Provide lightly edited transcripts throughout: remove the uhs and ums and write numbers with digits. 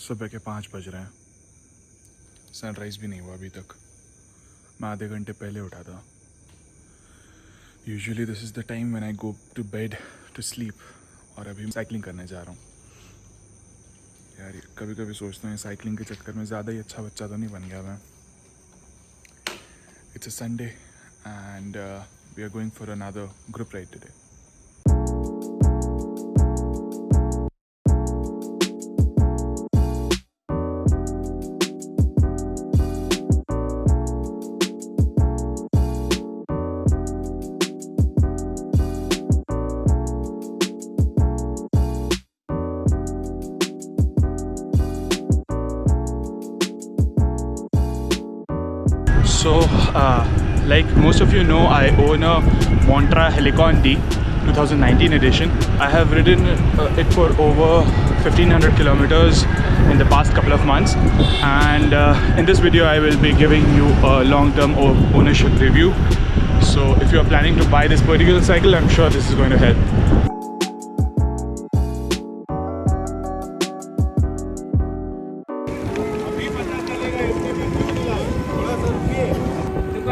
सुबह के 5 बज रहे हैं, सनराइज़ भी नहीं हुआ अभी तक। मैं आधे घंटे पहले उठा था। Usually this is the time when I go to bed to sleep, और अभी साइकिलिंग करने जा रहा हूँ। यार कभी कभी सोचता हूँ साइकिलिंग के चक्कर में ज़्यादा ही अच्छा बच्चा तो नहीं बन गया मैं। It's a Sunday and we are going for another group ride today. So, like most of you know, I own a Montra Helicon D 2019 edition. I have ridden it for over 1500 kilometers in the past couple of months, and in this video I will be giving you a long-term ownership review. So if you are planning to buy this particular cycle, I'm sure this is going to help.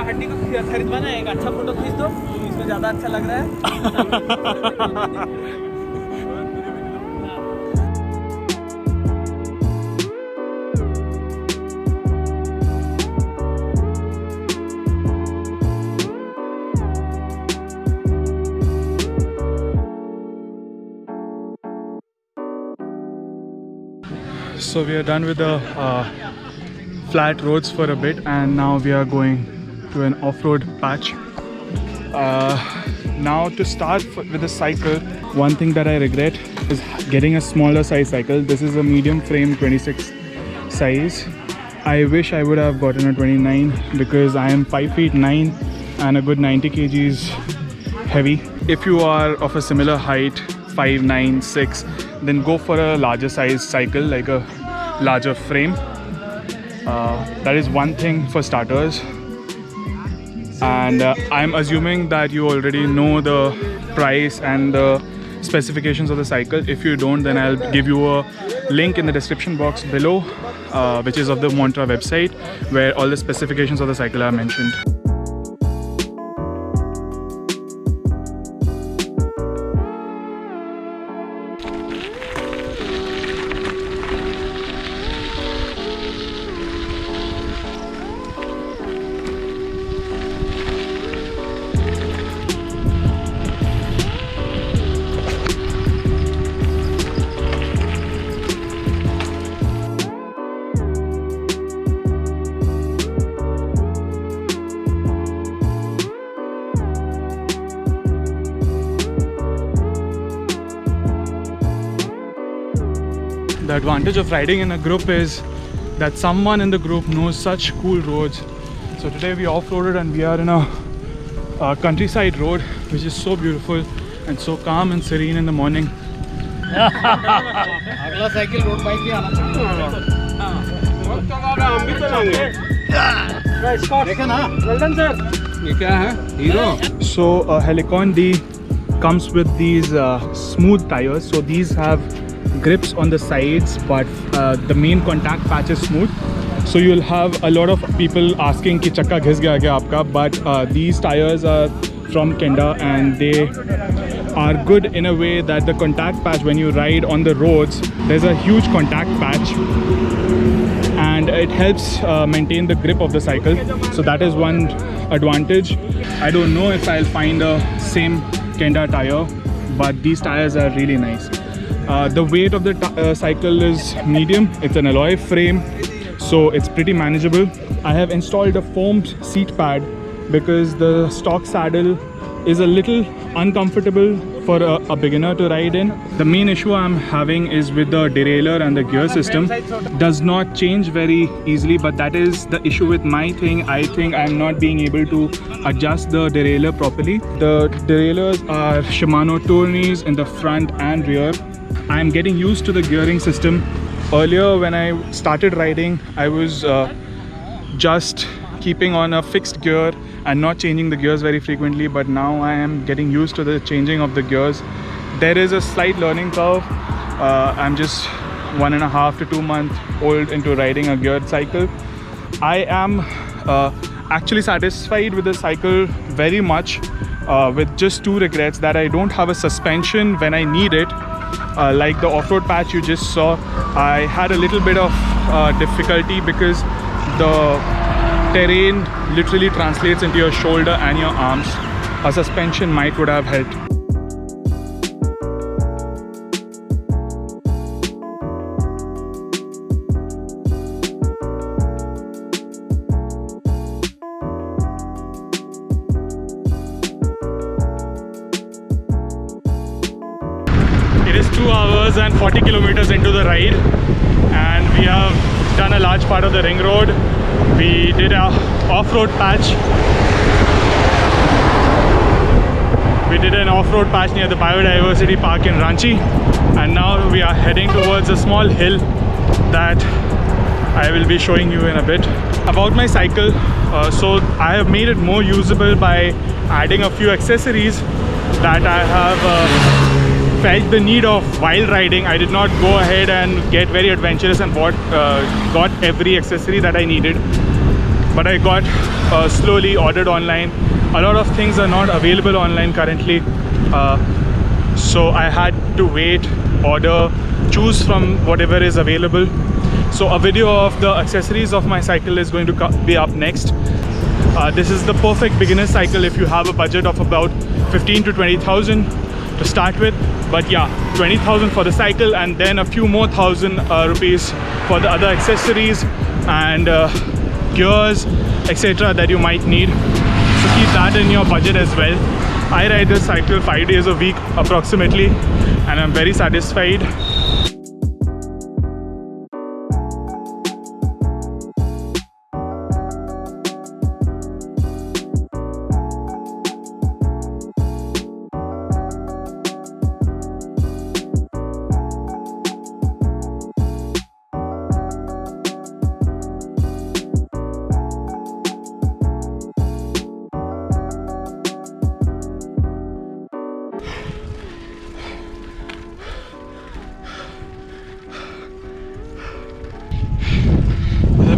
हड्डी को खरीदवाना है, एक अच्छा photo खींच दो, इसमें ज़्यादा अच्छा लग रहा है। So we are done with the flat roads for a bit, and now we are going to an off-road patch. Now to start with the cycle, one thing that I regret is getting a smaller size cycle. This is a medium frame 26 size. I wish I would have gotten a 29 because I am 5 feet 9 and a good 90 kgs heavy. If you are of a similar height, 5, 9, 6, then go for a larger size cycle, like a larger frame. That is one thing for starters. And I'm assuming that you already know the price and the specifications of the cycle. If you don't, then I'll give you a link in the description box below, which is of the Montra website, where all the specifications of the cycle are mentioned. The advantage of riding in a group is that someone in the group knows such cool roads. So today we off-roaded and we are in a countryside road, which is so beautiful and so calm and serene in the morning. अगला cycle road bike भी आना चाहिए। देखा ना, golden sir, ये क्या है? Hero. So Helicon D comes with these smooth tires. So these have grips on the sides, but the main contact patch is smooth. So you'll have a lot of people asking कि चक्का घिस गया क्या आपका, but these tires are from Kenda and they are good in a way that the contact patch, when you ride on the roads, there's a huge contact patch and it helps maintain the grip of the cycle. So that is one advantage. I don't know if I'll find the same Kenda tire, but these tires are really nice. The weight of the cycle is medium. It's an alloy frame, so it's pretty manageable. I have installed a foamed seat pad because the stock saddle is a little uncomfortable for a beginner to ride in. The main issue I'm having is with the derailleur and the gear system. Does not change very easily, but that is the issue with my thing. I think I'm not being able to adjust the derailleur properly. The derailleurs are Shimano Tourneys in the front and rear. I'm getting used to the gearing system. Earlier when I started riding, I was just keeping on a fixed gear and not changing the gears very frequently, but now I am getting used to the changing of the gears. There is a slight learning curve. I'm just 1.5 to 2 months old into riding a geared cycle. I am actually satisfied with the cycle very much, with just two regrets: that I don't have a suspension when I need it. Like the off-road patch you just saw, I had a little bit of difficulty because the terrain literally translates into your shoulder and your arms. A suspension would have helped. It is 2 hours and 40 kilometers into the ride, and we have done a large part of the ring road. We did a off-road patch. We did an off-road patch near the Biodiversity Park in Ranchi, and now we are heading towards a small hill that I will be showing you in a bit. About my cycle, so I have made it more usable by adding a few accessories that I have felt the need of while riding. I did not go ahead and get very adventurous and got every accessory that I needed, but I got slowly ordered online. A lot of things are not available online currently, so I had to wait, order, choose from whatever is available. So a video of the accessories of my cycle is going to be up next. This is the perfect beginner cycle if you have a budget of about 15 to 20,000 to start with. But yeah, 20,000 for the cycle, and then a few more thousand rupees for the other accessories and gears, etc. that you might need. So keep that in your budget as well. I ride this cycle 5 days a week approximately, and I'm very satisfied.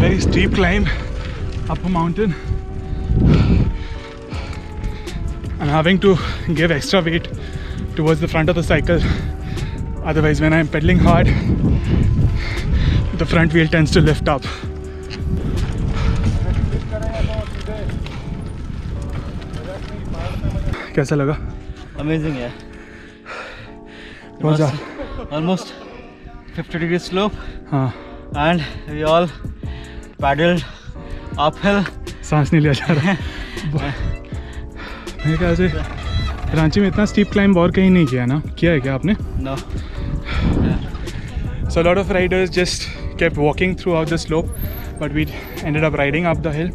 Very steep climb up a mountain. I'm having to give extra weight towards the front of the cycle, otherwise when I'm pedaling hard the front wheel tends to lift up. कैसा लगा? Amazing, yeah. It was almost 50-degree slope, हाँ, and we all paddled uphill. सांस नहीं लिया जा रहा। मेरे ख्याल से रांची में इतना स्टीप क्लाइंब और कहीं नहीं किया ना? किया है क्या आपने? No. So a lot of riders just kept walking throughout the slope, but we ended up riding up the hill.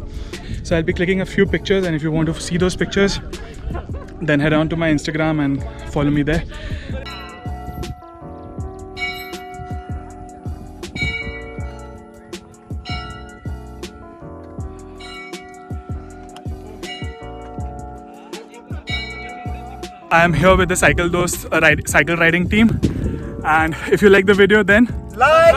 So I'll be clicking a few pictures, and if you want to see those pictures, then head on to my Instagram and follow me there. I am here with the Cycle Dost cycle riding team, and if you like the video, then like